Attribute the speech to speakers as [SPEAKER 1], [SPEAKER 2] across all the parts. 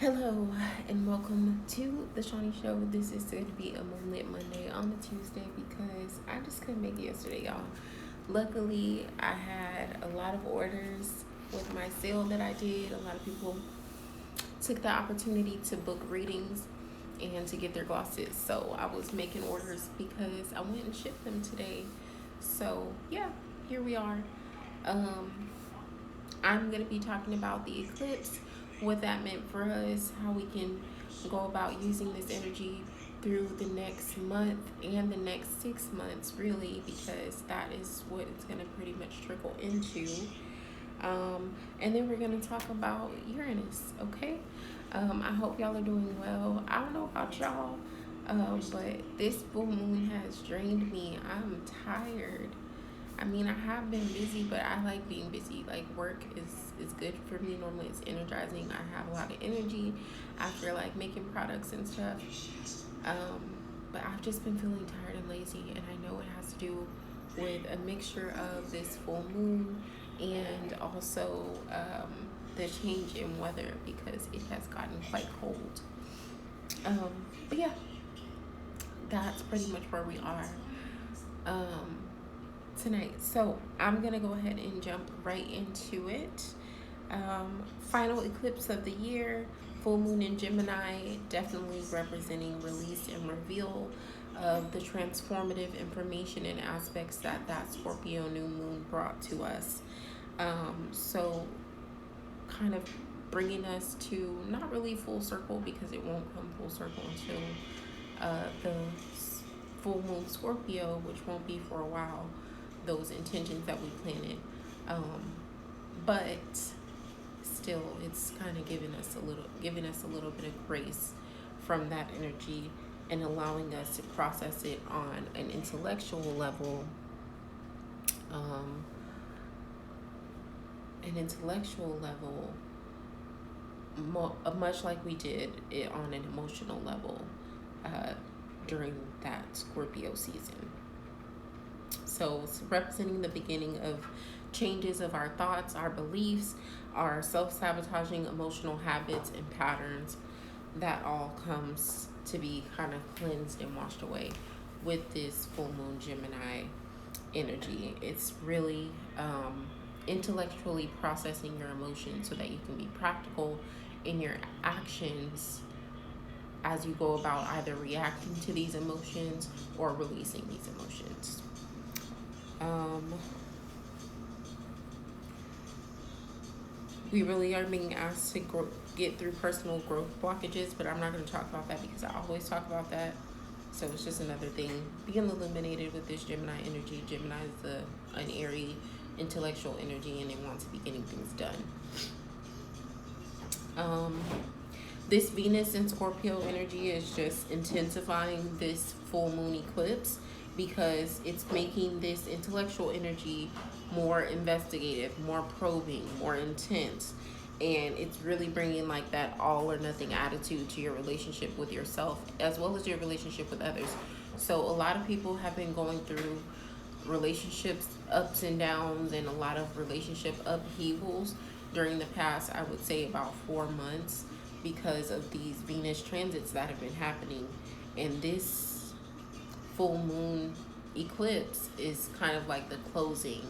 [SPEAKER 1] Hello and welcome to the Shawnee Show. This is going to be a Moonlit Monday on a Tuesday because I just couldn't make it yesterday, y'all. Luckily, I had a lot of orders with my sale that I did. A lot of people took the opportunity to book readings and to get their glosses. So I was making orders because I went and shipped them today. So yeah, here we are. I'm going to be talking about the eclipse, what that meant for us, how we can go about using this energy through the next month and the next 6 months, really, because that is what it's going to pretty much trickle into. And then we're going to talk about Uranus, okay? I hope y'all are doing well. I don't know about y'all, but this full moon has drained me. I'm tired. I mean, I have been busy, but I like being busy. Like, work is good for me. Normally, it's energizing. I have a lot of energy after, like, making products and stuff. But I've just been feeling tired and lazy, and I know it has to do with a mixture of this full moon and also the change in weather because it has gotten quite cold. But yeah, that's pretty much where we are. Tonight. So I'm gonna go ahead and jump right into it. Final eclipse of the year, full moon in Gemini, definitely representing release and reveal of the transformative information and aspects that Scorpio new moon brought to us. So kind of bringing us to not really full circle because it won't come full circle until the full moon Scorpio, which won't be for a while, those intentions that we planted. But still, it's kind of giving us a little bit of grace from that energy and allowing us to process it on an intellectual level. Much like we did it on an emotional level during that Scorpio season. So it's representing the beginning of changes of our thoughts, our beliefs, our self-sabotaging emotional habits and patterns. That all comes to be kind of cleansed and washed away with this full moon Gemini energy. It's really intellectually processing your emotions so that you can be practical in your actions as you go about either reacting to these emotions or releasing these emotions. We really are being asked to get through personal growth blockages, but I'm not going to talk about that because I always talk about that. So it's just another thing being illuminated with this Gemini energy. Gemini is an airy, intellectual energy, and it wants to be getting things done. This Venus and Scorpio energy is just intensifying this full moon eclipse because it's making this intellectual energy more investigative, more probing, more intense. And it's really bringing like that all or nothing attitude to your relationship with yourself as well as your relationship with others. So a lot of people have been going through relationships ups and downs and a lot of relationship upheavals during the past, I would say, about 4 months because of these Venus transits that have been happening. And this full moon eclipse is kind of like the closing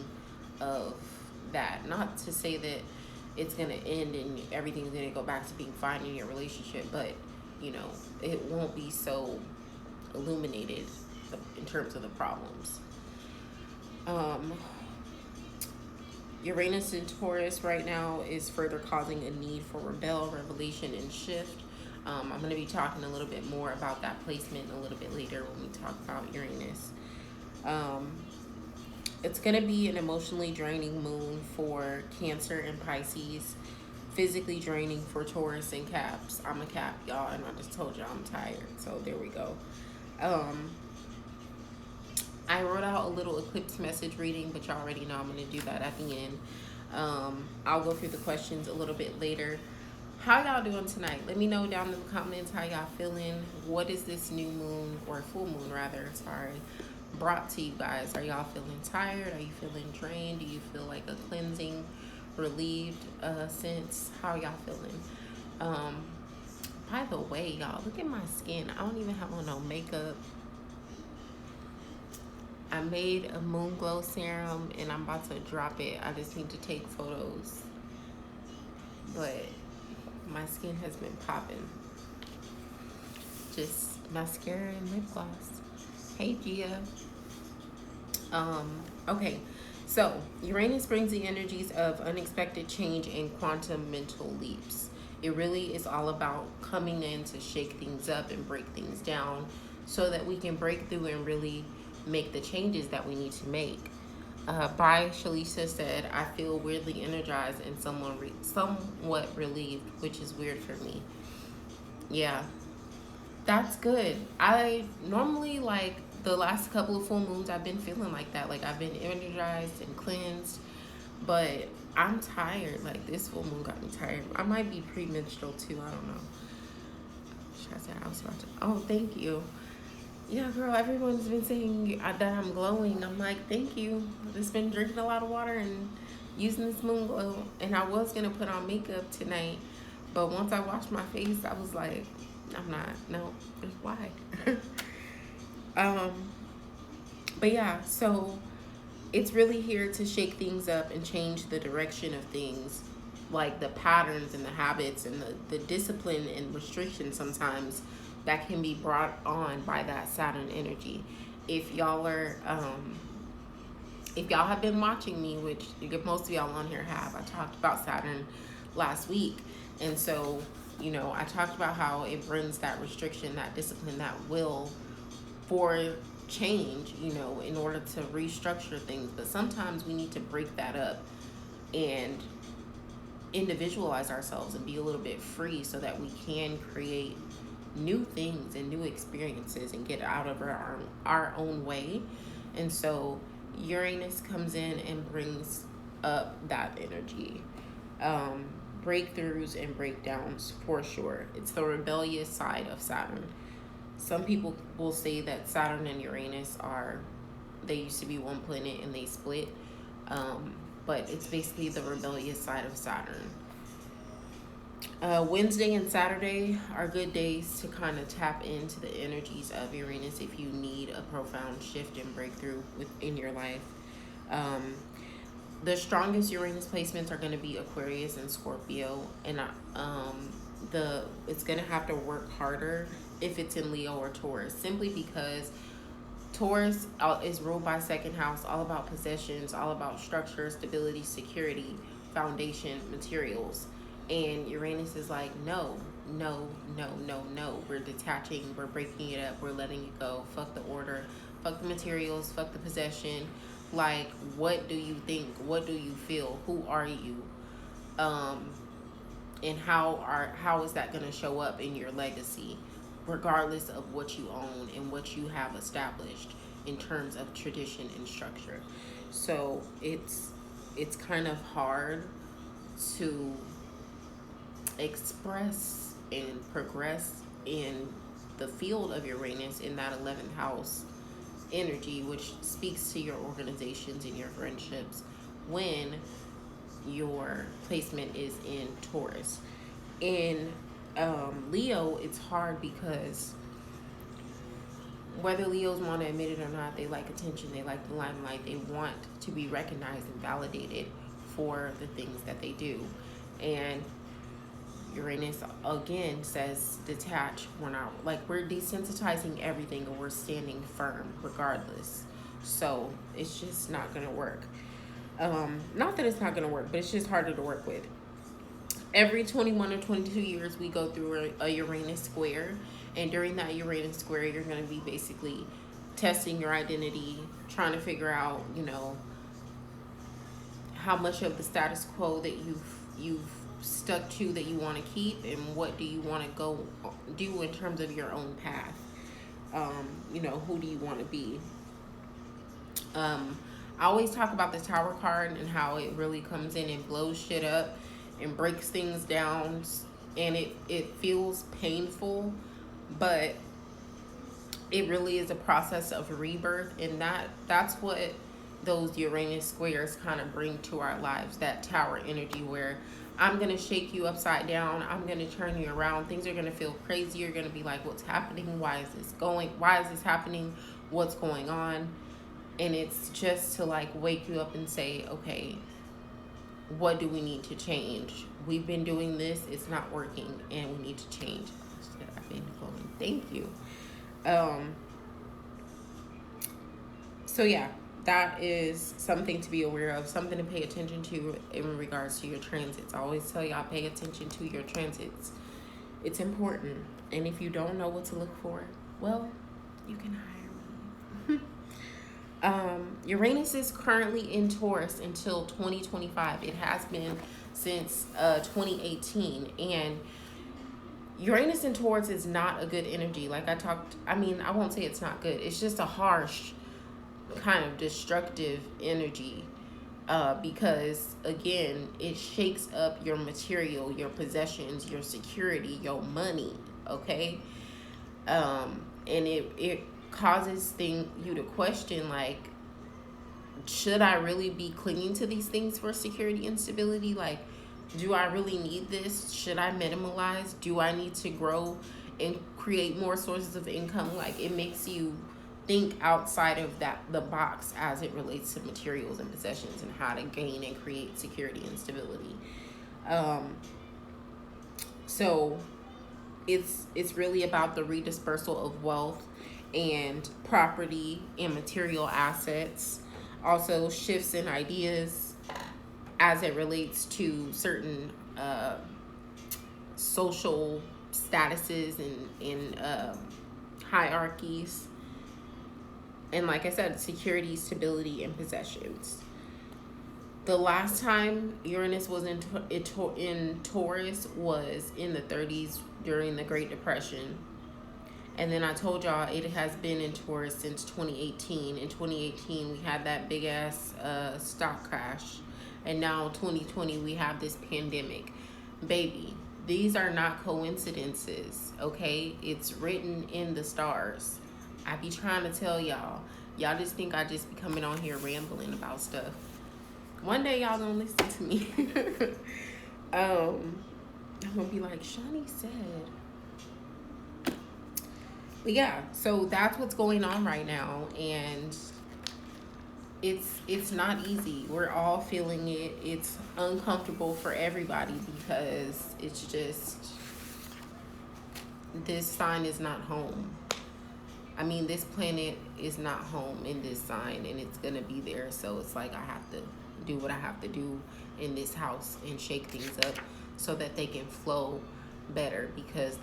[SPEAKER 1] of that. Not to say that it's going to end and everything's going to go back to being fine in your relationship, but you know, it won't be so illuminated in terms of the problems. Uranus in Taurus right now is further causing a need for rebel, revelation, and shift. I'm going to be talking a little bit more about that placement a little bit later when we talk about Uranus. It's going to be an emotionally draining moon for Cancer and Pisces, physically draining for Taurus and Caps. I'm a Cap, y'all, and I just told y'all I'm tired, so there we go. I wrote out a little eclipse message reading, but y'all already know I'm going to do that at the end. I'll go through the questions a little bit later. How y'all doing tonight? Let me know down in the comments how y'all feeling. What is this new moon, or full moon rather, brought to you guys? Are y'all feeling tired? Are you feeling drained? Do you feel like a cleansing, relieved sense? How y'all feeling? By the way, y'all, look at my skin. I don't even have on no makeup. I made a moon glow serum and I'm about to drop it. I just need to take photos. But my skin has been popping. Just mascara and lip gloss. Hey, Gia. Okay. So, Uranus brings the energies of unexpected change and quantum mental leaps. It really is all about coming in to shake things up and break things down so that we can break through and really make the changes that we need to make. By Shalisa said, I feel weirdly energized and somewhat relieved, which is weird for me. Yeah, that's good. I normally, like, the last couple of full moons, I've been feeling like that. Like, I've been energized and cleansed, but I'm tired. Like, this full moon got me tired. I might be premenstrual too. I don't know. Should I say I was about to? Oh, thank you. Yeah, girl, everyone's been saying that I'm glowing. I'm like, thank you. I've just been drinking a lot of water and using this moon glow. And I was going to put on makeup tonight, but once I washed my face, I was like, I'm not. No, why? um, but yeah, so it's really here to shake things up and change the direction of things, like the patterns and the habits and the discipline and restriction sometimes that can be brought on by that Saturn energy. If y'all are if y'all have been watching me, which most of y'all on here have, I talked about Saturn last week. And so, you know, I talked about how it brings that restriction, that discipline, that will for change, you know, in order to restructure things. But sometimes we need to break that up and individualize ourselves and be a little bit free so that we can create new things and new experiences and get out of our own way. And so Uranus comes in and brings up that energy. Breakthroughs and breakdowns for sure. It's the rebellious side of Saturn. Some people will say that Saturn and Uranus they used to be one planet and they split. But it's basically the rebellious side of Saturn. Wednesday and Saturday are good days to kind of tap into the energies of Uranus if you need a profound shift and breakthrough within your life. The strongest Uranus placements are going to be Aquarius and Scorpio, and it's going to have to work harder if it's in Leo or Taurus, simply because Taurus is ruled by second house, all about possessions, all about structure, stability, security, foundation, materials. And Uranus is like, no, no, no, no, no. We're detaching, we're breaking it up, we're letting it go. Fuck the order, fuck the materials, fuck the possession. Like, what do you think? What do you feel? Who are you? And how is that going to show up in your legacy, regardless of what you own and what you have established in terms of tradition and structure. So it's kind of hard to express and progress in the field of Uranus in that 11th house energy, which speaks to your organizations and your friendships, when your placement is in Taurus. In Leo, it's hard because whether Leos want to admit it or not, they like attention, they like the limelight, they want to be recognized and validated for the things that they do. And Uranus again says detach. We're desensitizing everything and we're standing firm regardless. So it's just not gonna work. Not that it's not gonna work, but it's just harder to work with. Every 21 or 22 years we go through a Uranus square, and during that Uranus square you're gonna be basically testing your identity, trying to figure out, you know, how much of the status quo that you've stuck to that you want to keep, and what do you want to go do in terms of your own path. You know, who do you want to be? I always talk about the Tower card and how it really comes in and blows shit up and breaks things down, and it feels painful, but it really is a process of rebirth, and that's what those Uranus squares kind of bring to our lives, that tower energy where I'm going to shake you upside down. I'm going to turn you around. Things are going to feel crazy. You're going to be like, what's happening? Why is this going? Why is this happening? What's going on? And it's just to like wake you up and say, okay, what do we need to change? We've been doing this. It's not working and we need to change. I've been going. Thank you. So yeah, that is something to be aware of, something to pay attention to in regards to your transits. I always tell y'all, pay attention to your transits. It's important. And if you don't know what to look for, well, you can hire me. Uranus is currently in Taurus until 2025. It has been since 2018. And Uranus in Taurus is not a good energy. Like I won't say it's not good. It's just a harsh, kind of destructive energy, because again, it shakes up your material, your possessions, your security, your money. Okay. And it causes you to question, like, should I really be clinging to these things for security and stability? Like, do I really need this? Should I minimalize? Do I need to grow and create more sources of income? Like, it makes you think outside of the box as it relates to materials and possessions and how to gain and create security and stability. So it's really about the redispersal of wealth and property and material assets. Also shifts in ideas as it relates to certain social statuses and hierarchies. And like I said, security, stability, and possessions. The last time Uranus was in Taurus was in the 30s during the Great Depression. And then I told y'all it has been in Taurus since 2018. In 2018, we had that big ass stock crash. And now 2020, we have this pandemic. Baby, these are not coincidences, okay? It's written in the stars. I be trying to tell y'all. Y'all just think I just be coming on here rambling about stuff. One day y'all gonna listen to me. I'm gonna be like, Shani said. But yeah, so that's what's going on right now, and it's not easy. We're all feeling it. It's uncomfortable for everybody because it's just, this sign is not home. I mean, this planet is not home in this sign, and it's going to be there. So it's like I have to do what I have to do in this house and shake things up so that they can flow better, because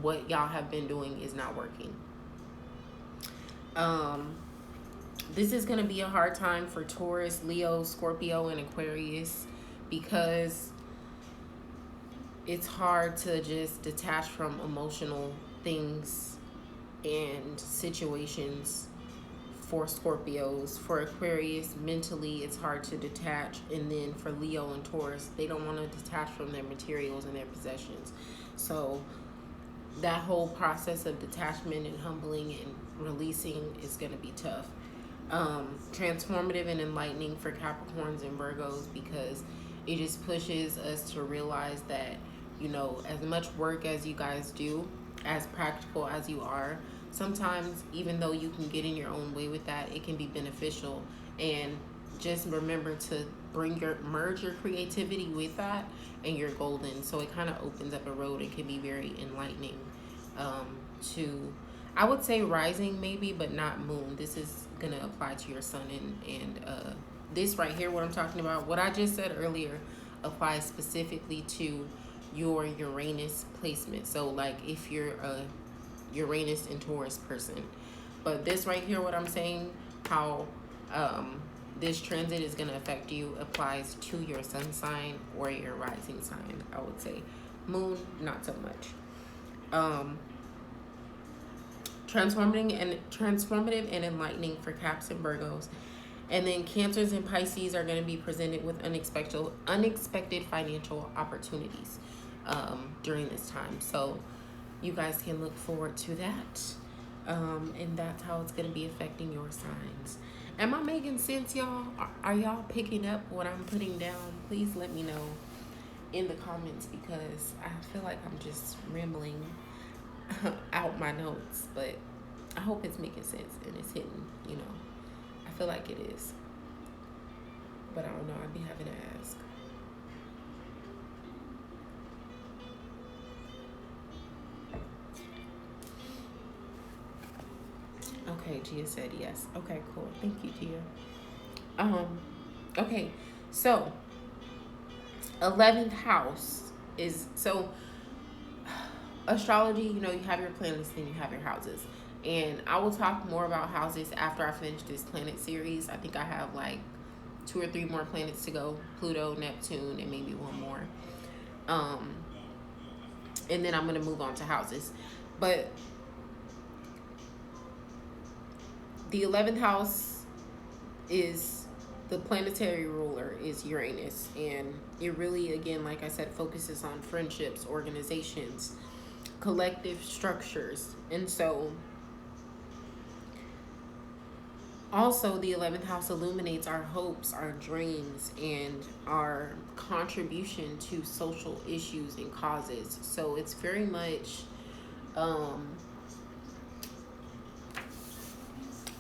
[SPEAKER 1] what y'all have been doing is not working. This is going to be a hard time for Taurus, Leo, Scorpio, and Aquarius, because it's hard to just detach from emotional things and situations for Scorpios. For Aquarius, mentally it's hard to detach, and then for Leo and Taurus, they don't want to detach from their materials and their possessions. So that whole process of detachment and humbling and releasing is going to be tough. Transformative and enlightening for Capricorns and Virgos, because it just pushes us to realize that, you know, as much work as you guys do, as practical as you are, sometimes even though you can get in your own way with that, it can be beneficial. And just remember to merge your creativity with that, and you're golden. So it kind of opens up a road. It can be very enlightening to, I would say, rising maybe, but not moon. This is going to apply to your sun, and this right here, what I'm talking about, what I just said earlier, applies specifically to your Uranus placement. So like if you're a Uranus and Taurus person. But this right here, what I'm saying, how this transit is going to affect you, applies to your sun sign or your rising sign, I would say. Moon, not so much. Transformative and enlightening for Caps and Virgos. And then Cancers and Pisces are going to be presented with unexpected financial opportunities during this time. So you guys can look forward to that. And that's how it's going to be affecting your signs. Am I making sense, y'all? Are y'all picking up what I'm putting down? Please let me know in the comments, because I feel like I'm just rambling out my notes, but I hope it's making sense and it's hitting, you know. I feel like it is, but I don't know. I'd be having to ask. Okay, Gia said yes. Okay, cool. Thank you, Gia. Okay, so 11th house is so astrology, you know, you have your planets, then you have your houses. And I will talk more about houses after I finish this planet series. I think I have like 2 or 3 more planets to go: Pluto, Neptune, and maybe one more. Um, and then I'm going to move on to houses. But the 11th house is the planetary ruler is Uranus. And it really, again, like I said, focuses on friendships, organizations, collective structures. And so also the 11th house illuminates our hopes, our dreams, and our contribution to social issues and causes. So it's very much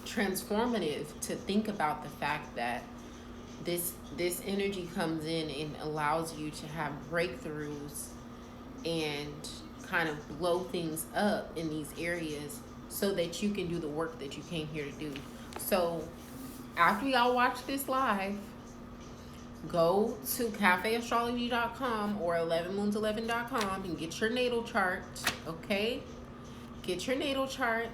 [SPEAKER 1] transformative to think about the fact that this energy comes in and allows you to have breakthroughs and kind of blow things up in these areas so that you can do the work that you came here to do. So after y'all watch this live, go to cafeastrology.com or 11moons11.com and get your natal chart, okay? Get your natal chart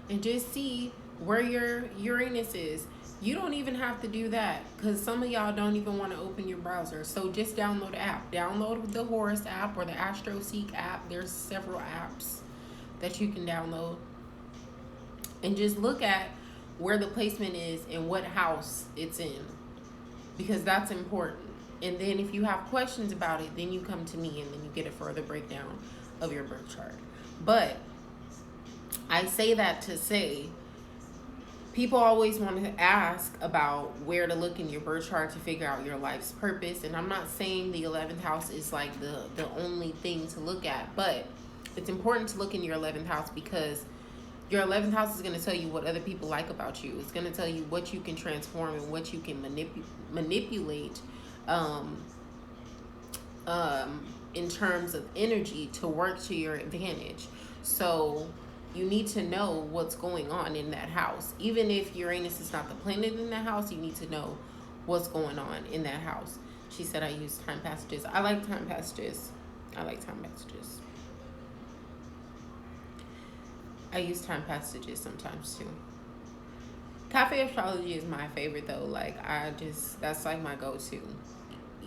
[SPEAKER 1] and just see where your Uranus is. You don't even have to do that, because some of y'all don't even want to open your browser. So just download the app. Download the Horus app or the AstroSeek app. There's several apps that you can download. And just look at where the placement is and what house it's in, because that's important. And then if you have questions about it, then you come to me and then you get a further breakdown of your birth chart. But I say that to say, people always want to ask about where to look in your birth chart to figure out your life's purpose. And I'm not saying the 11th house is like the only thing to look at, but it's important to look in your 11th house, because your 11th house is going to tell you what other people like about you. It's going to tell you what you can transform and what you can manipulate in terms of energy to work to your advantage. So you need to know what's going on in that house. Even if Uranus is not the planet in that house, you need to know what's going on in that house. She said I use time passages. I like time passages. I like time passages. I use time passages sometimes too. Cafe Astrology is my favorite though. Like that's like my go-to.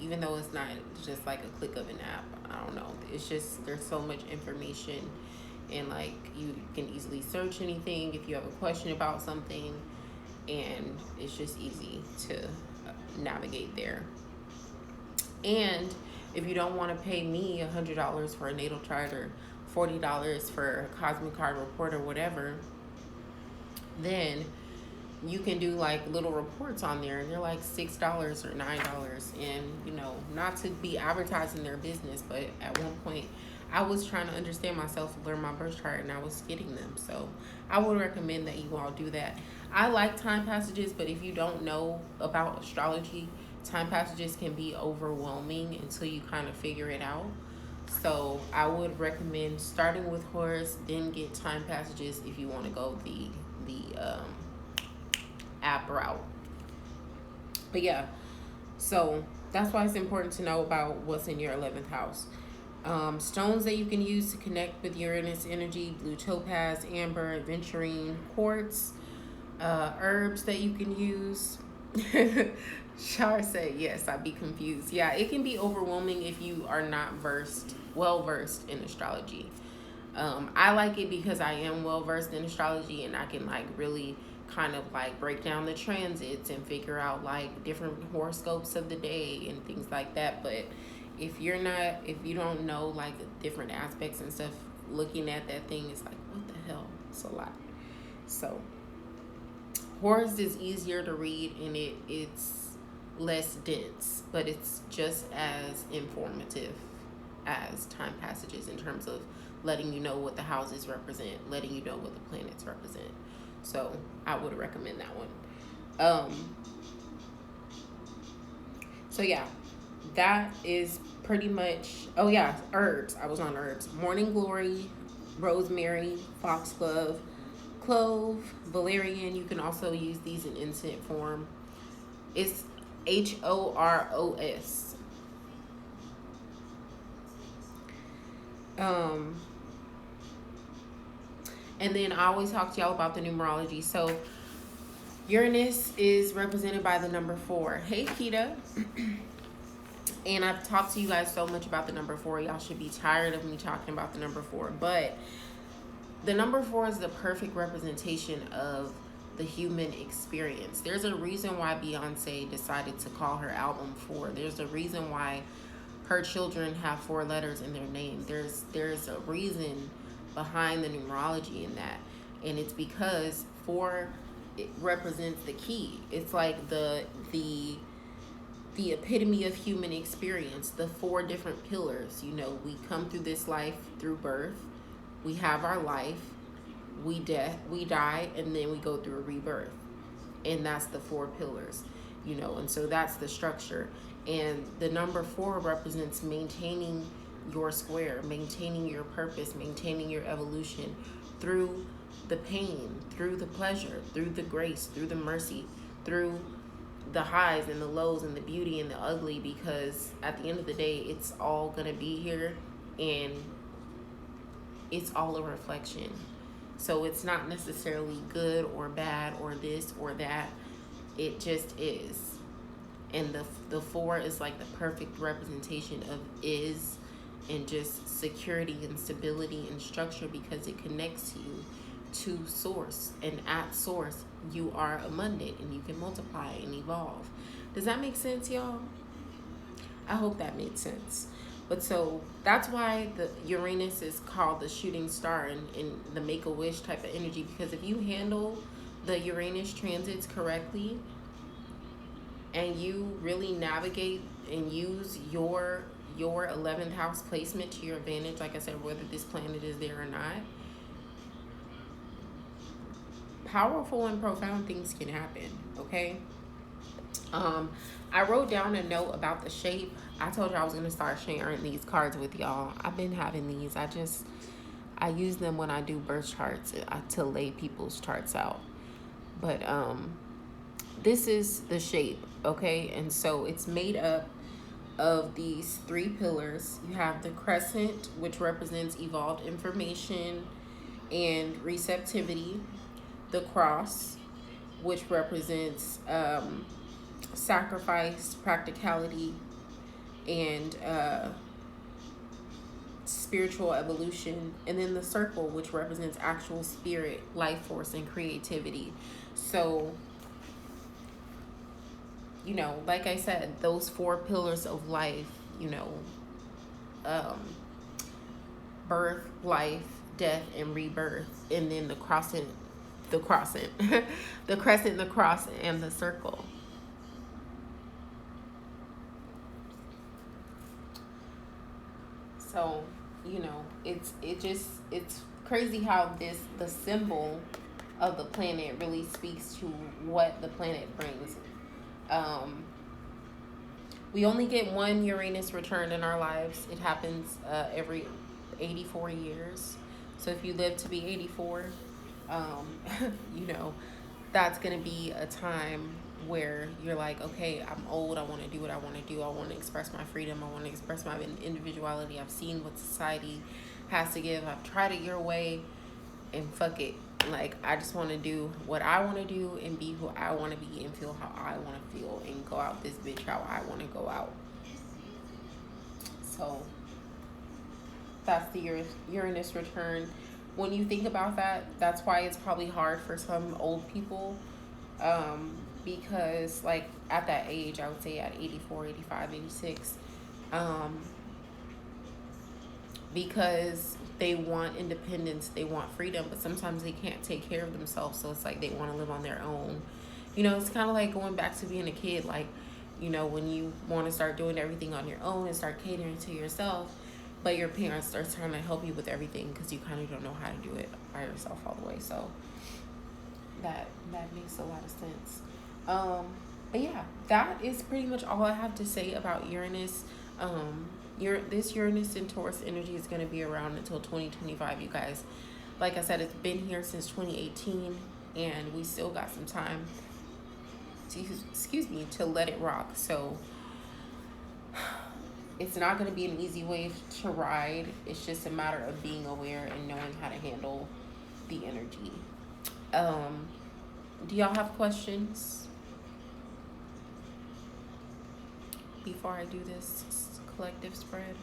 [SPEAKER 1] Even though it's not just like a click of an app. I don't know. It's just, there's so much information, and like you can easily search anything if you have a question about something, and it's just easy to navigate there. And if you don't want to pay me $100 for a natal chart or $40 for a cosmic card report or whatever, then you can do like little reports on there, and they're like $6 or $9. And you know, not to be advertising their business, but at one point I was trying to understand myself and learn my birth chart, and I was getting them. So I would recommend that you all do that. I like time passages, but if you don't know about astrology, time passages can be overwhelming until you kind of figure it out. So I would recommend starting with Horus, then get time passages if you want to go the app route. But yeah, so that's why it's important to know about what's in your 11th house. Stones that you can use to connect with Uranus energy: blue topaz, amber, aventurine, quartz. Herbs that you can use. Char said yes, I'd be confused. Yeah, it can be overwhelming if you are not well versed in astrology. I like it because I am well versed in astrology, and I can like really kind of like break down the transits and figure out like different horoscopes of the day and things like that. But if you don't know like different aspects and stuff, looking at that thing is like, what the hell? It's a lot. So Horus is easier to read, and it's less dense, but it's just as informative as time passages in terms of letting you know what the houses represent, letting you know what the planets represent. So I would recommend that one. So yeah, that is pretty much. Oh yeah, herbs. I was on herbs. Morning glory, rosemary, foxglove, clove, valerian. You can also use these in incense form. It's Horos. Um, and then I always talk to y'all about the numerology. So Uranus is represented by the number 4. Hey, Kita. And I've talked to you guys so much about the number 4. Y'all should be tired of me talking about the number 4. But the number 4 is the perfect representation of the human experience. There's a reason why Beyonce decided to call her album 4. There's a reason why her children have 4 letters in their name. There's a reason behind the numerology in that. And it's because 4, it represents the key. It's like the epitome of human experience, the 4 different pillars. You know, we come through this life through birth, we have our life, we die, and then we go through a rebirth. And that's the 4 pillars, you know, and so that's the structure. And the number 4 represents maintaining your square, maintaining your purpose, maintaining your evolution through the pain, through the pleasure, through the grace, through the mercy, through the highs and the lows and the beauty and the ugly, because at the end of the day, it's all gonna be here, and it's all a reflection. So it's not necessarily good or bad or this or that. It just is. And the 4 is like the perfect representation of is, and just security and stability and structure, because it connects you to source, and at source you are abundant and you can multiply and evolve. Does that make sense, y'all? I hope that made sense. But so that's why the Uranus is called the shooting star in the make-a-wish type of energy, because if you handle the Uranus transits correctly and you really navigate and use your 11th house placement to your advantage, like I said, whether this planet is there or not, powerful and profound things can happen. Okay. I wrote down a note about the shape. I told you I was going to start sharing these cards with y'all. I've been having these. I use them when I do birth charts to lay people's charts out. But this is the shape, okay? And so it's made up of these 3 pillars. You have the crescent, which represents evolved information and receptivity. The cross, which represents sacrifice, practicality, and spiritual evolution. And then the circle, which represents actual spirit, life force, and creativity. So, you know, like I said, those 4 pillars of life, you know, birth, life, death, and rebirth. And then the crescent, the crescent, the cross, and the circle. So, you know, it's crazy how the symbol of the planet really speaks to what the planet brings. We only get 1 Uranus return in our lives. It happens every 84 years. So if you live to be 84, you know, that's going to be a time where you're like, okay, I'm old. I want to do what I want to do. I want to express my freedom. I want to express my individuality. I've seen what society has to give. I've tried it your way, and fuck it. Like, I just want to do what I want to do and be who I want to be and feel how I want to feel and go out this bitch how I want to go out. So that's the Uranus return. When you think about that, that's why it's probably hard for some old people, because like at that age, I would say at 84, 85, 86, because they want independence, they want freedom, but sometimes they can't take care of themselves. So it's like they want to live on their own. You know, it's kind of like going back to being a kid. Like, you know, when you want to start doing everything on your own and start catering to yourself, but your parents are trying to help you with everything because you kind of don't know how to do it by yourself all the way. So that makes a lot of sense. But yeah, that is pretty much all I have to say about Uranus. This Uranus and Taurus energy is going to be around until 2025, you guys. Like I said, it's been here since 2018, and we still got some time to, excuse me, to let it rock. So it's not going to be an easy wave to ride. It's just a matter of being aware and knowing how to handle the energy. Do y'all have questions before I do this collective spread?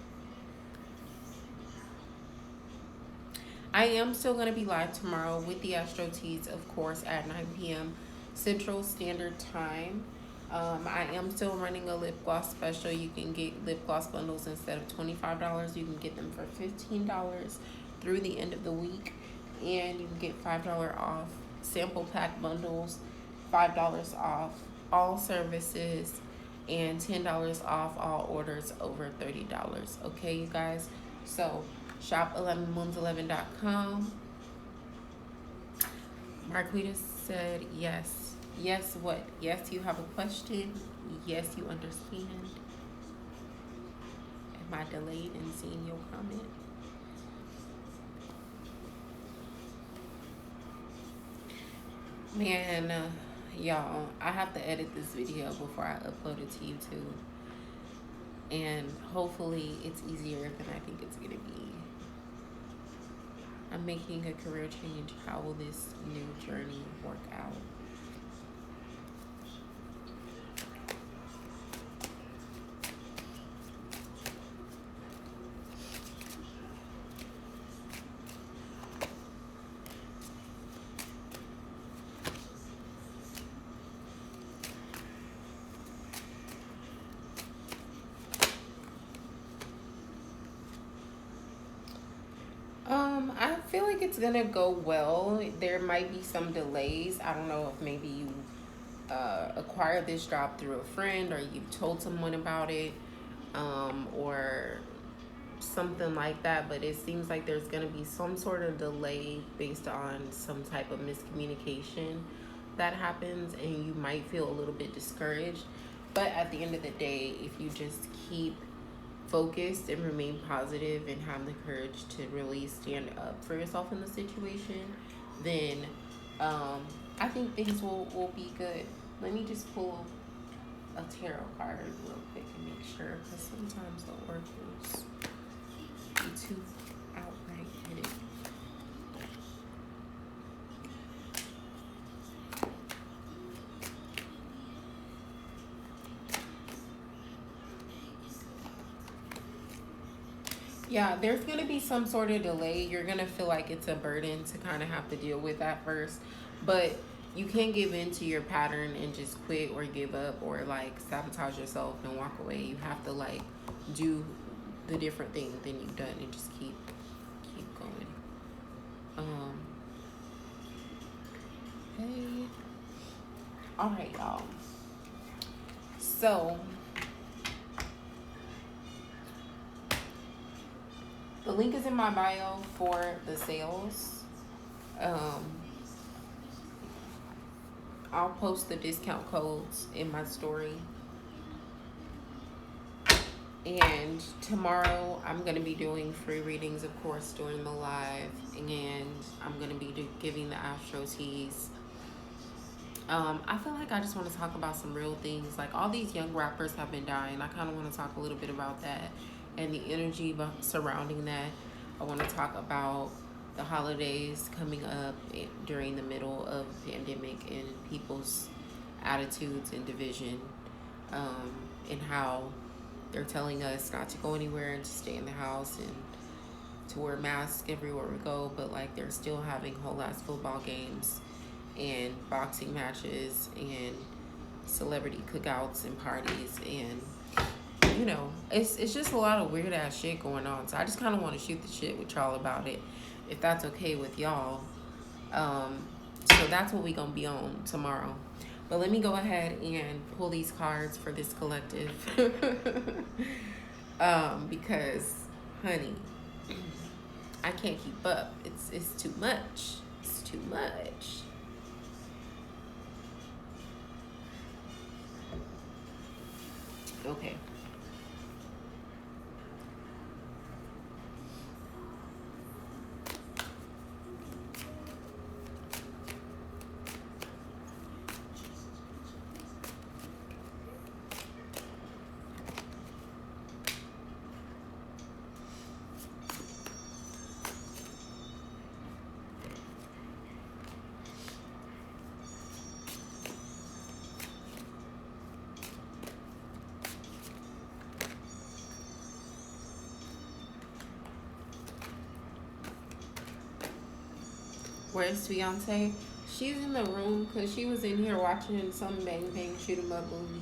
[SPEAKER 1] I am still going to be live tomorrow with the Astro Teas, of course, at 9 p.m. Central Standard Time. I am still running a lip gloss special. You can get lip gloss bundles instead of $25. You can get them for $15 through the end of the week. And you can get $5 off sample pack bundles, $5 off all services, and $10 off all orders over $30. Okay, you guys? So shop 11moons11.com. Marquita said yes. Yes, what? Yes, you have a question. Yes, you understand. Am I delayed in seeing your comment? Man, y'all, I have to edit this video before I upload it to YouTube. And hopefully it's easier than I think it's going to be. I'm making a career change. How will this new journey work out? I feel like it's gonna go well. There might be some delays. I don't know if maybe you acquired this job through a friend or you've told someone about it, or something like that, but it seems like there's gonna be some sort of delay based on some type of miscommunication that happens, and you might feel a little bit discouraged. But at the end of the day, if you just keep focused and remain positive and have the courage to really stand up for yourself in the situation, then I think things will be good. Let me just pull a tarot card real quick and make sure, because sometimes the oracles be too outright hidden. Yeah, there's going to be some sort of delay. You're going to feel like it's a burden to kind of have to deal with at first. But you can't give in to your pattern and just quit or give up or like sabotage yourself and walk away. You have to like do the different things that you've done and just keep going. Hey. All right, y'all. So the link is in my bio for the sales. I'll post the discount codes in my story. And tomorrow I'm going to be doing free readings, of course, during the live. And I'm going to be giving the Astro Teas. I feel like I just want to talk about some real things. Like, all these young rappers have been dying. I kind of want to talk a little bit about that and the energy surrounding that. I want to talk about the holidays coming up during the middle of the pandemic and people's attitudes and division, and how they're telling us not to go anywhere and to stay in the house and to wear masks everywhere we go, but like they're still having whole ass football games and boxing matches and celebrity cookouts and parties and you know, it's just a lot of weird ass shit going on. So I just kind of want to shoot the shit with y'all about it, if that's okay with y'all. Um, so that's what we gonna be on tomorrow. But let me go ahead and pull these cards for this collective, because, honey, I can't keep up. It's too much. It's too much. Okay. Where's Beyonce? She's in the room because she was in here watching some Bang Bang Shoot 'em Up movie,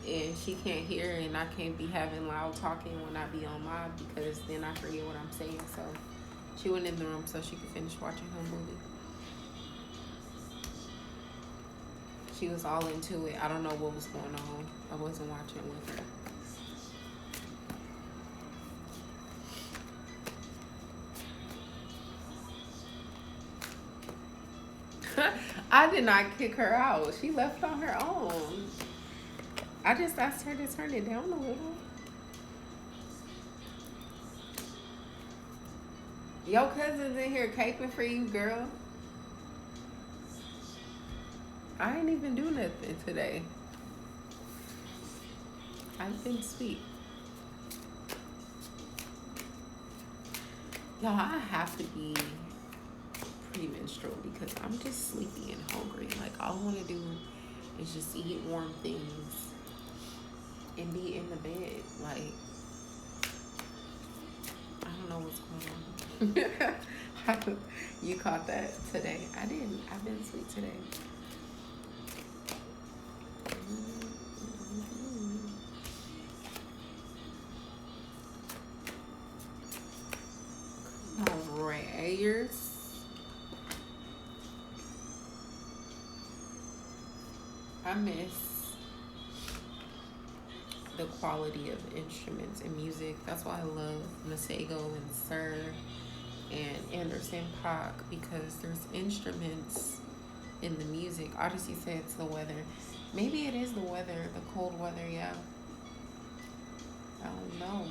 [SPEAKER 1] and she can't hear, and I can't be having loud talking when I be on live because then I forget what I'm saying. So she went in the room so she could finish watching her movie. She was all into it. I don't know what was going on. I wasn't watching with her. I did not kick her out. She left on her own. I just asked her to turn it down a little. Your cousin's in here caping for you, girl. I ain't even do nothing today. I've been sweet. Y'all, I have to be premenstrual because I'm just sleepy and hungry. Like, all I want to do is just eat warm things and be in the bed. Like, I don't know what's going on. You caught that today. I didn't. I've been sweet today. Prayers. I miss the quality of instruments and music. That's why I love Masego and Sir and Anderson .Paak, because there's instruments in the music. Odyssey said it's the weather. Maybe it is the weather, the cold weather, yeah. I don't know.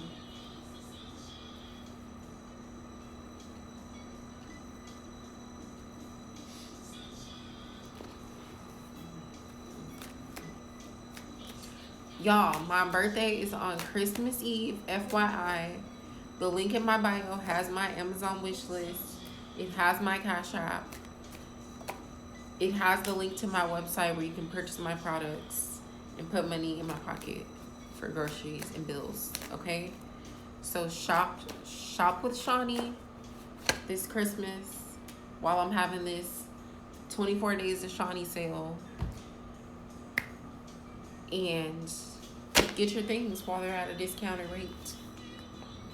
[SPEAKER 1] Y'all, my birthday is on Christmas Eve, FYI. The link in my bio has my Amazon wish list. It has my Cash App. It has the link to my website where you can purchase my products and put money in my pocket for groceries and bills, okay? So shop with Shawnee this Christmas while I'm having this 24 days of Shawnee sale. And get your things while they're at a discounted rate.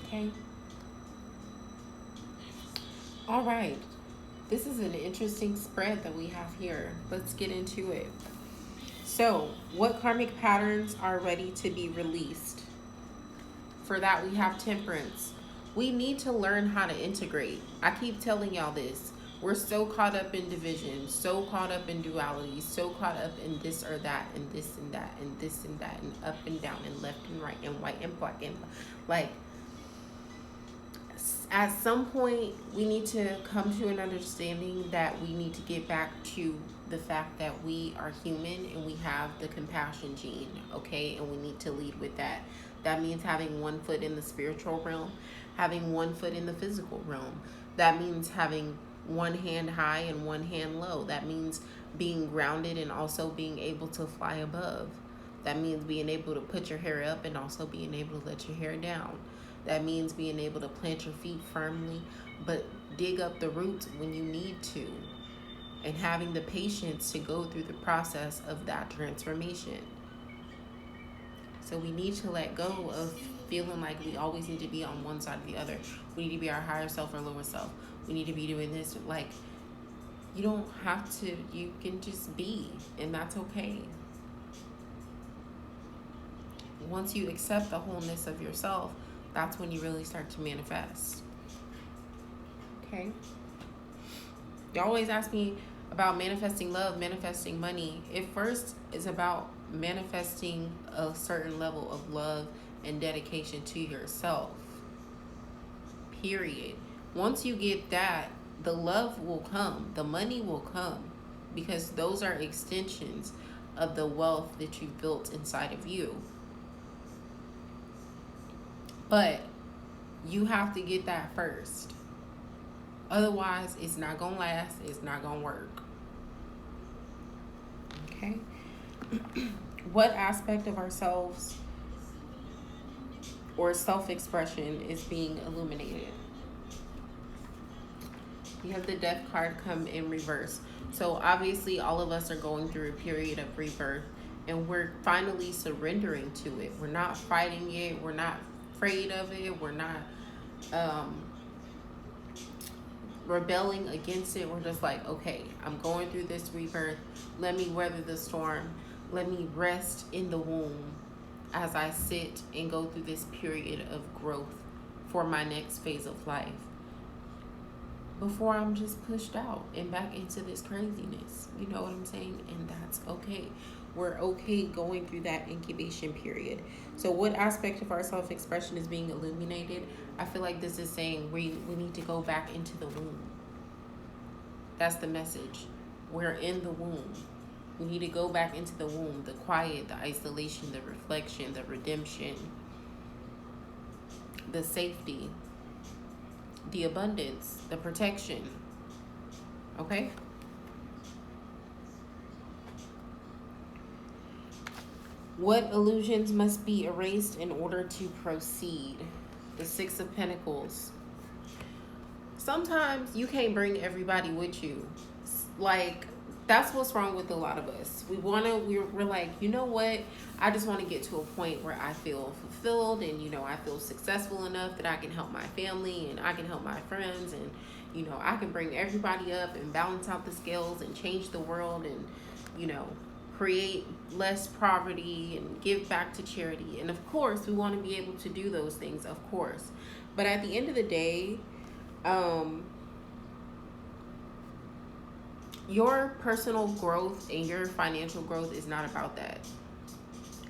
[SPEAKER 1] Okay? All right. This is an interesting spread that we have here. Let's get into it. So, what karmic patterns are ready to be released? For that, we have Temperance. We need to learn how to integrate. I keep telling y'all this. We're so caught up in division, so caught up in duality, so caught up in this or that, and this and that, and this and that, and up and down, and left and right, and white and black, and like, at some point, we need to come to an understanding that we need to get back to the fact that we are human and we have the compassion gene, okay? And we need to lead with that. That means having one foot in the spiritual realm, having one foot in the physical realm. That means having one hand high and one hand low. That means being grounded and also being able to fly above. That means being able to put your hair up and also being able to let your hair down. That means being able to plant your feet firmly, but dig up the roots when you need to. And having the patience to go through the process of that transformation. So we need to let go of feeling like we always need to be on one side or the other. We need to be our higher self or lower self. We need to be doing this. Like, you don't have to, you can just be, and that's okay. Once you accept the wholeness of yourself, that's when you really start to manifest. Okay? You always ask me about manifesting love, manifesting money. It first is about manifesting a certain level of love and dedication to yourself. Period. Once you get that, the love will come, the money will come, because those are extensions of the wealth that you've built inside of you. But you have to get that first. Otherwise, it's not going to last. It's not going to work. Okay? What aspect of ourselves or self-expression is being illuminated? You have the Death card come in reverse. So obviously all of us are going through a period of rebirth, and we're finally surrendering to it. We're not fighting it. We're not afraid of it. We're not rebelling against it. We're just like, okay, I'm going through this rebirth. Let me weather the storm. Let me rest in the womb as I sit and go through this period of growth for my next phase of life, before I'm just pushed out and back into this craziness. You know what I'm saying? And that's okay. We're okay going through that incubation period. So what aspect of our self-expression is being illuminated? I feel like this is saying we need to go back into the womb. That's the message. We're in the womb. We need to go back into the womb, the quiet, the isolation, the reflection, the redemption, the safety, the abundance, the protection. Okay? What illusions must be erased in order to proceed? The Six of Pentacles. Sometimes you can't bring everybody with you. Like, that's what's wrong with a lot of us. We're like, you know what? I just want to get to a point where I feel fulfilled, and, you know, I feel successful enough that I can help my family and I can help my friends, and, you know, I can bring everybody up and balance out the scales and change the world, and, you know, create less poverty and give back to charity. And of course, we want to be able to do those things, of course. But at the end of the day, your personal growth and your financial growth is not about that.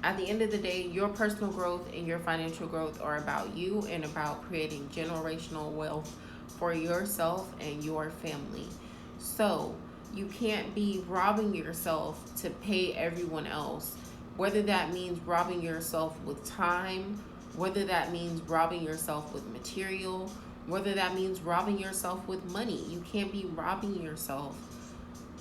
[SPEAKER 1] At the end of the day, your personal growth and your financial growth are about you and about creating generational wealth for yourself and your family. So you can't be robbing yourself to pay everyone else, whether that means robbing yourself with time, whether that means robbing yourself with material, whether that means robbing yourself with money. You can't be robbing yourself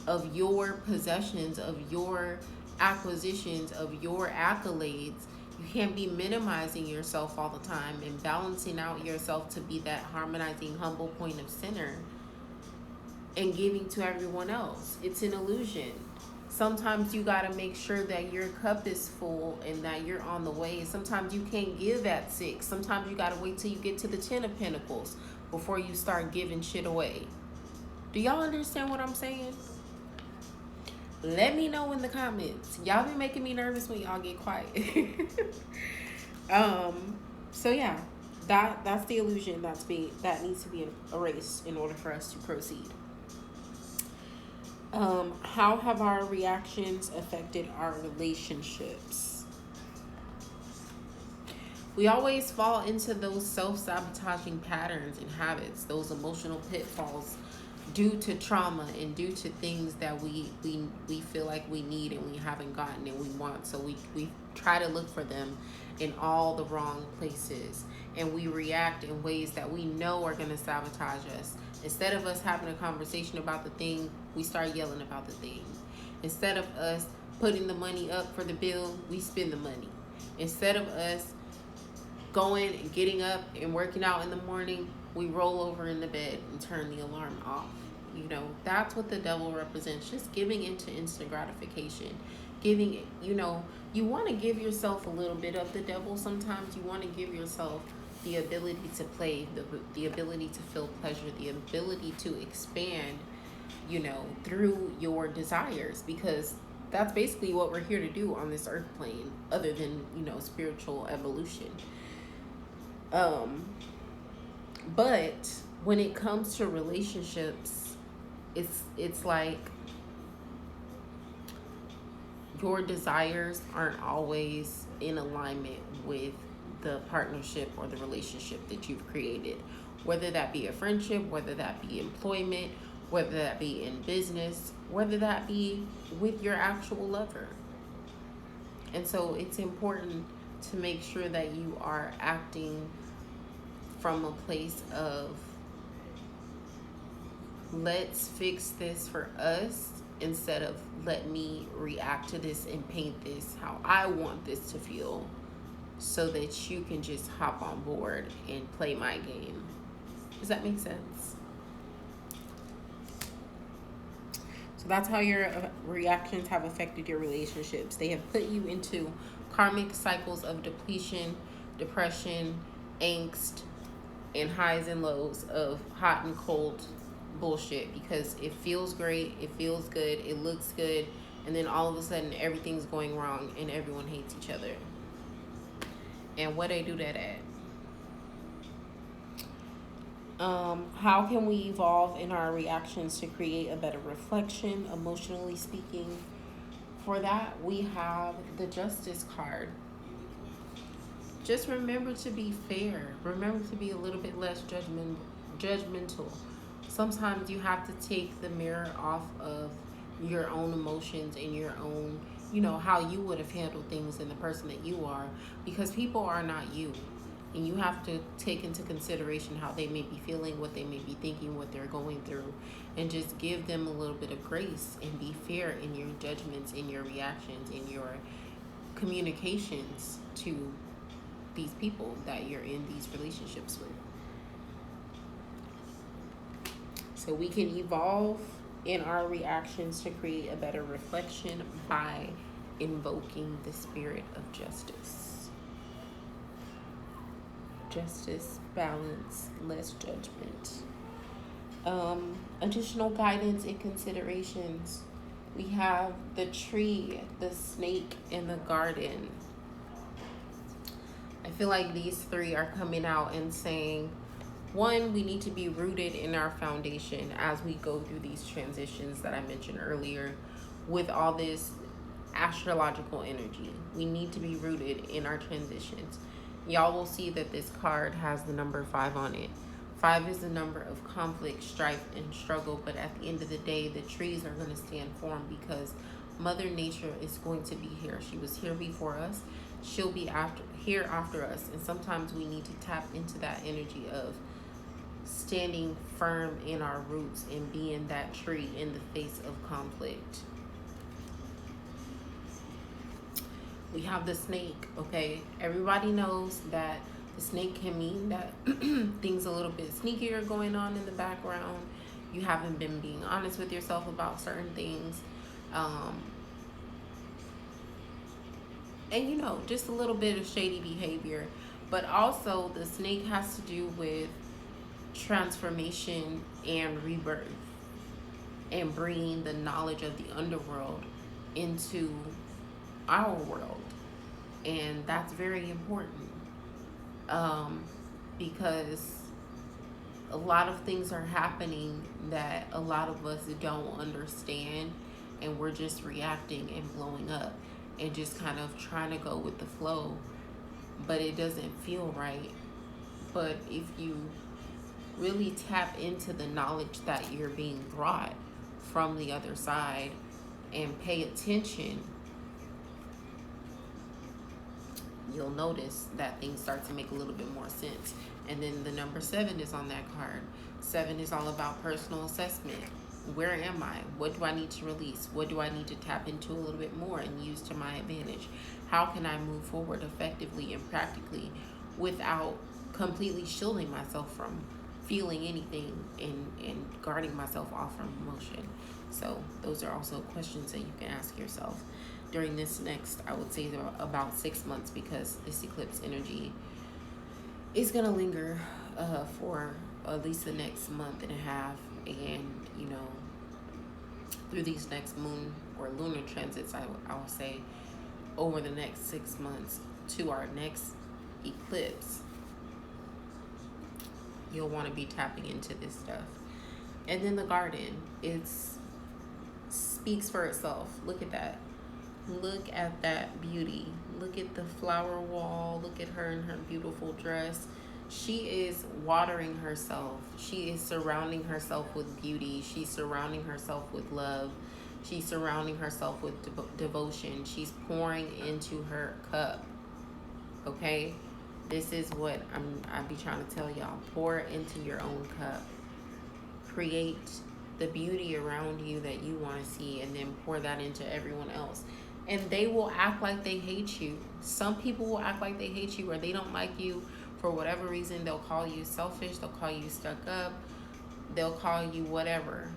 [SPEAKER 1] of your possessions, of your acquisitions, of your accolades. You can't be minimizing yourself all the time and balancing out yourself to be that harmonizing, humble point of center and giving to everyone else. It's an illusion. Sometimes you got to make sure that your cup is full and that you're on the way. Sometimes you can't give at 6. Sometimes you got to wait till you get to the 10 of Pentacles before you start giving shit away. Do y'all understand what I'm saying? Let me know in the comments. Y'all be making me nervous when y'all get quiet. So yeah, that's the illusion that needs to be erased in order for us to proceed. How have our reactions affected our relationships? We always fall into those self-sabotaging patterns and habits, those emotional pitfalls, due to trauma and due to things that we feel like we need and we haven't gotten and we want. So we try to look for them in all the wrong places, and we react in ways that we know are going to sabotage us. Instead of us having a conversation about the thing, we start yelling about the thing. Instead of us putting the money up for the bill, we spend the money. Instead of us going and getting up and working out in the morning, we roll over in the bed and turn the alarm off. You know, that's what the devil represents. Just giving into instant gratification, giving it, you want to give yourself a little bit of the devil sometimes. You want to give yourself the ability to play, the ability to feel pleasure, the ability to expand, through your desires, because that's basically what we're here to do on this earth plane, other than, spiritual evolution. But when it comes to relationships, it's like your desires aren't always in alignment with the partnership or the relationship that you've created, whether that be a friendship, whether that be employment, whether that be in business, whether that be with your actual lover. And so it's important to make sure that you are acting from a place of, let's fix this for us, instead of let me react to this and paint this how I want this to feel, so that you can just hop on board and play my game. Does that make sense? So that's how your reactions have affected your relationships. They have put you into karmic cycles of depletion, depression, angst, and highs and lows of hot and cold bullshit, because it feels great, it feels good, it looks good, and then all of a sudden everything's going wrong and everyone hates each other. And what they do that at? How can we evolve in our reactions to create a better reflection, emotionally speaking? For that, we have the Justice card. Just remember to be fair. Remember to be a little bit less judgmental. Sometimes you have to take the mirror off of your own emotions and your own, how you would have handled things and the person that you are, because people are not you. And you have to take into consideration how they may be feeling, what they may be thinking, what they're going through, and just give them a little bit of grace and be fair in your judgments, in your reactions, in your communications to these people that you're in these relationships with. So we can evolve in our reactions to create a better reflection by invoking the spirit of justice. Justice, balance, less judgment. Additional guidance and considerations. We have the tree, the snake, and the garden. I feel like these three are coming out and saying, one, we need to be rooted in our foundation as we go through these transitions that I mentioned earlier with all this astrological energy. We need to be rooted in our transitions. Y'all will see that this card has the number 5 on it. 5 is the number of conflict, strife, and struggle, but at the end of the day, the trees are going to stand firm because Mother Nature is going to be here. She was here before us. She'll be here after us, and sometimes we need to tap into that energy of standing firm in our roots and being that tree in the face of conflict. We have the snake, okay? Everybody knows that the snake can mean that things a little bit sneakier going on in the background. You haven't been being honest with yourself about certain things. And just a little bit of shady behavior. But also the snake has to do with transformation and rebirth and bringing the knowledge of the underworld into our world. And that's very important, because a lot of things are happening that a lot of us don't understand, and we're just reacting and blowing up and just kind of trying to go with the flow, but it doesn't feel right. But if you really tap into the knowledge that you're being brought from the other side and pay attention, you'll notice that things start to make a little bit more sense. And then the number 7 is on that card. 7 is all about personal assessment. Where am I? What do I need to release? What do I need to tap into a little bit more and use to my advantage? How can I move forward effectively and practically without completely shielding myself from feeling anything and guarding myself off from emotion? So those are also questions that you can ask yourself. during this next, I would say, about 6 months, because this eclipse energy is going to linger for at least the next month and a half. And, you know, through these next moon or lunar transits, I will say, over the next 6 months to our next eclipse, you'll want to be tapping into this stuff. And then the garden, it's speaks for itself. Look at that. Look at that beauty. Look at the flower wall. Look at her in her beautiful dress. She is watering herself. She is surrounding herself with beauty. She's surrounding herself with love. She's surrounding herself with devotion. She's pouring into her cup. Okay? This is what I be trying to tell y'all. Pour into your own cup. Create the beauty around you that you want to see, and then pour that into everyone else. And they will act like they hate you. Some people will act like they hate you, or they don't like you for whatever reason. They'll call you selfish. They'll call you stuck up. They'll call you whatever.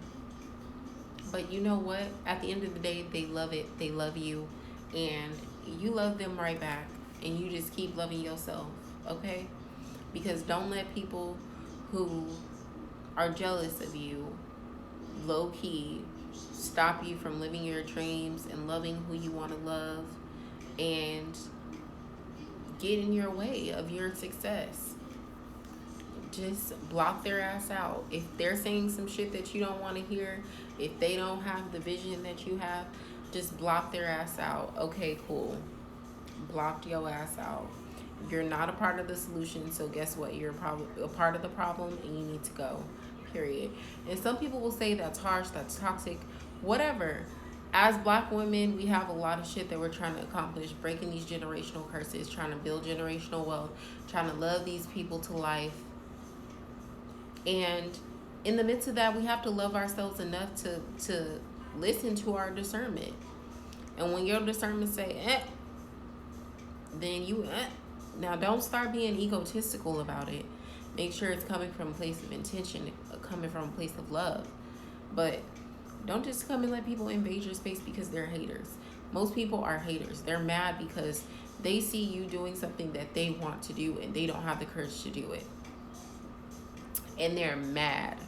[SPEAKER 1] But you know what? At the end of the day, they love it. They love you. And you love them right back. And you just keep loving yourself. Okay? Because don't let people who are jealous of you low-key stop you from living your dreams and loving who you want to love, and get in your way of your success. Just block their ass out. If they're saying some shit that you don't want to hear, if they don't have the vision that you have, just block their ass out. Okay, cool. Blocked your ass out. You're not a part of the solution, so guess what? You're probably a part of the problem, and you need to go. Period. And some people will say that's harsh, that's toxic, whatever. As Black women, we have a lot of shit that we're trying to accomplish, breaking these generational curses, trying to build generational wealth, trying to love these people to life. And in the midst of that, we have to love ourselves enough to listen to our discernment. And when your discernment say, then you, Now, don't start being egotistical about it. Make sure it's coming from a place of intention, coming from a place of love. But don't just come and let people invade your space because they're haters. Most people are haters. They're mad because they see you doing something that they want to do and they don't have the courage to do it. And they're mad.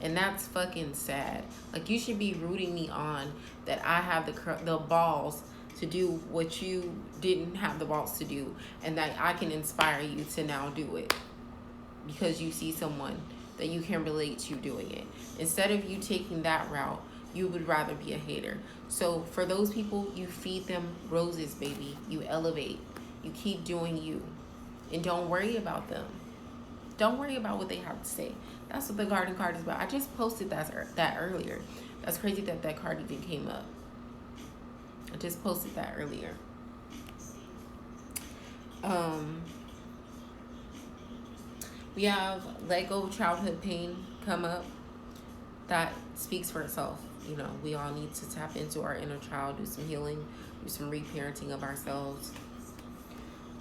[SPEAKER 1] And that's fucking sad. Like, you should be rooting me on that I have the balls to do what you didn't have the balls to do, and that I can inspire you to now do it because you see someone that you can relate to doing it. Instead of you taking that route, you would rather be a hater. So for those people, you feed them roses, baby. You elevate. You keep doing you. And don't worry about them. Don't worry about what they have to say. That's what the garden card is about. I just posted that earlier. That's crazy that card even came up. I just posted that earlier. We have let go of childhood pain come up. That speaks for itself. You know, we all need to tap into our inner child, do some healing, do some reparenting of ourselves.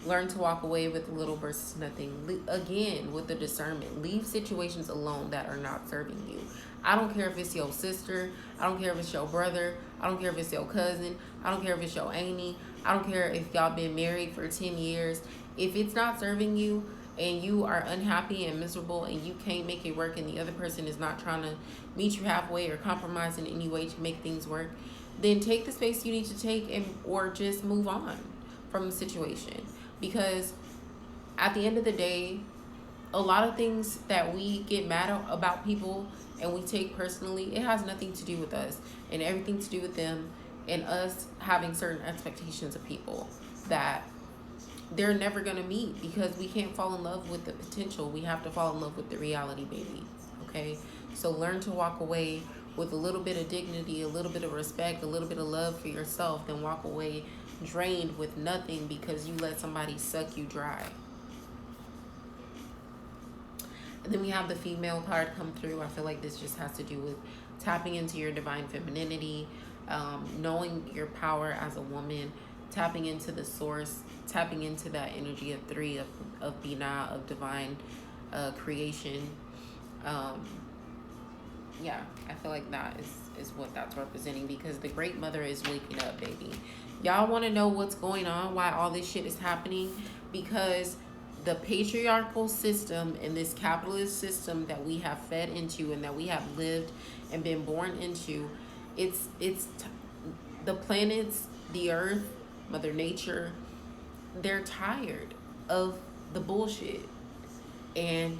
[SPEAKER 1] Learn to walk away with little versus nothing. Again, with the discernment. Leave situations alone that are not serving you. I don't care if it's your sister. I don't care if it's your brother. I don't care if it's your cousin. I don't care if it's your auntie. I don't care if y'all been married for 10 years. If it's not serving you and you are unhappy and miserable and you can't make it work and the other person is not trying to meet you halfway or compromise in any way to make things work, then take the space you need to take or just move on from the situation. Because at the end of the day, a lot of things that we get mad about people and we take personally, it has nothing to do with us and everything to do with them and us having certain expectations of people that they're never going to meet, because we can't fall in love with the potential. We have to fall in love with the reality, baby. Okay? So learn to walk away with a little bit of dignity, a little bit of respect, a little bit of love for yourself, then walk away drained with nothing because you let somebody suck you dry. And then we have the female card come through. I feel like this just has to do with tapping into your divine femininity, knowing your power as a woman, tapping into the source, tapping into that energy of 3 of Binah, of divine creation. Yeah, I feel like that is what that's representing, because the great mother is waking up, baby. Y'all want to know what's going on, why all this shit is happening? Because the patriarchal system and this capitalist system that we have fed into and that we have lived and been born into, the planets, the earth, mother nature, they're tired of the bullshit. And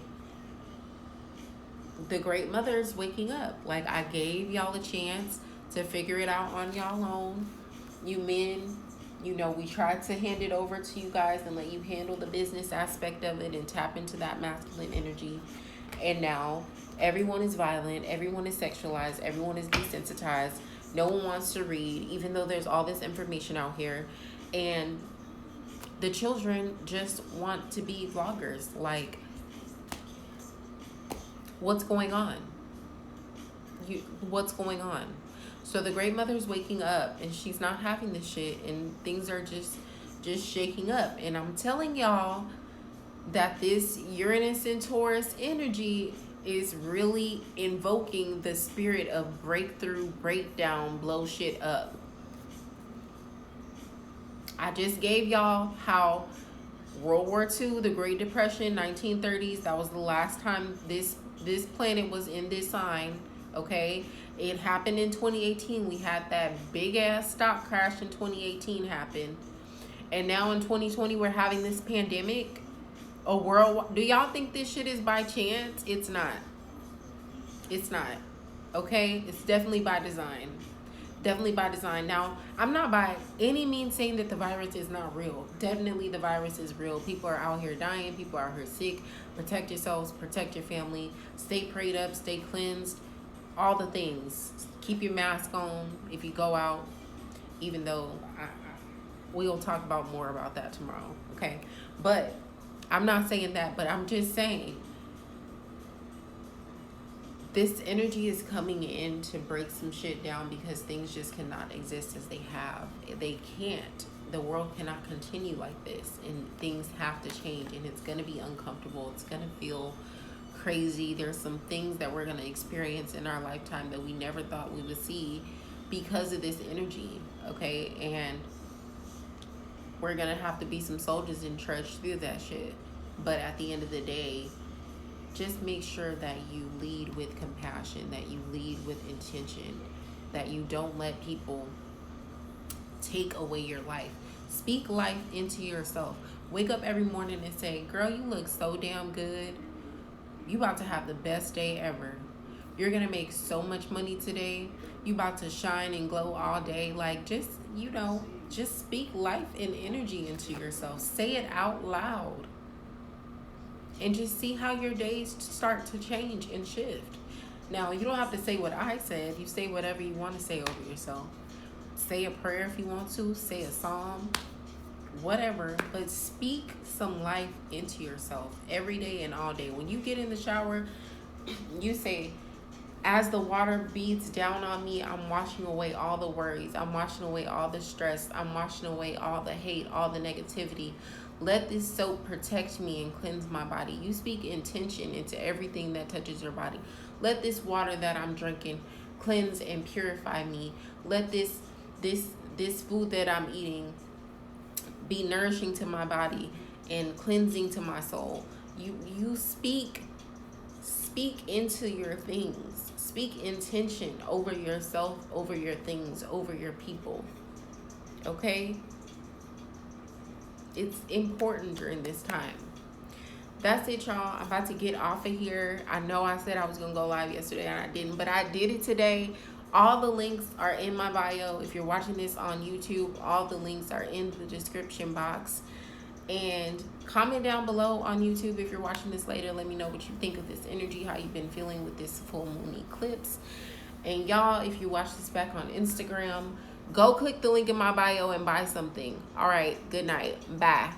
[SPEAKER 1] the great mother is waking up. Like, I gave y'all a chance to figure it out on y'all own. You men, we tried to hand it over to you guys and let you handle the business aspect of it and tap into that masculine energy. And now everyone is violent, everyone is sexualized, everyone is desensitized. No one wants to read, even though there's all this information out here. And the children just want to be vloggers. Like, what's going on? What's going on? So the great mother's waking up and she's not having this shit, and things are just shaking up. And I'm telling y'all that this Uranus and Taurus energy is really invoking the spirit of breakthrough, breakdown, blow shit up. I just gave y'all how World War II, the Great Depression, 1930s, that was the last time this planet was in this sign, okay? It happened in 2018. We had that big ass stock crash in 2018 happen. And now in 2020, we're having this pandemic. A world. Do y'all think this shit is by chance? It's not. It's not. Okay? It's definitely by design. Definitely by design. Now, I'm not by any means saying that the virus is not real. Definitely the virus is real. People are out here dying. People are out here sick. Protect yourselves. Protect your family. Stay prayed up. Stay cleansed. All the things. Keep your mask on if you go out. Even though we'll talk about more about that tomorrow. Okay? But I'm not saying that. But I'm just saying, this energy is coming in to break some shit down, because things just cannot exist as they have. They can't. The world cannot continue like this, and things have to change, and it's going to be uncomfortable. It's going to feel crazy. There's some things that we're going to experience in our lifetime that we never thought we would see because of this energy, okay? And we're going to have to be some soldiers and trudge through that shit. But at the end of the day, just make sure that you lead with compassion, that you lead with intention, that you don't let people take away your life. Speak life into yourself. Wake up every morning and say, girl, you look so damn good. You about to have the best day ever. You're going to make so much money today. You about to shine and glow all day. Like, just speak life and energy into yourself. Say it out loud. And just see how your days start to change and shift. Now, you don't have to say what I said. You say whatever you want to say over yourself. Say a prayer if you want to. Say a psalm. Whatever. But speak some life into yourself every day and all day. When you get in the shower, you say, as the water beads down on me, I'm washing away all the worries. I'm washing away all the stress. I'm washing away all the hate, all the negativity. Let this soap protect me and cleanse my body. You speak intention into everything that touches your body. Let this water that I'm drinking cleanse and purify me. Let this food that I'm eating be nourishing to my body and cleansing to my soul. You speak into your things. Speak intention over yourself, over your things, over your people. Okay? It's important during this time. That's it, y'all. I'm about to get off of here. I know I said I was going to go live yesterday and I didn't, but I did it today. All the links are in my bio. If you're watching this on YouTube, all the links are in the description box. And comment down below on YouTube if you're watching this later. Let me know what you think of this energy, how you've been feeling with this full moon eclipse. And y'all, if you watch this back on Instagram, go click the link in my bio and buy something. All right, good night. Bye.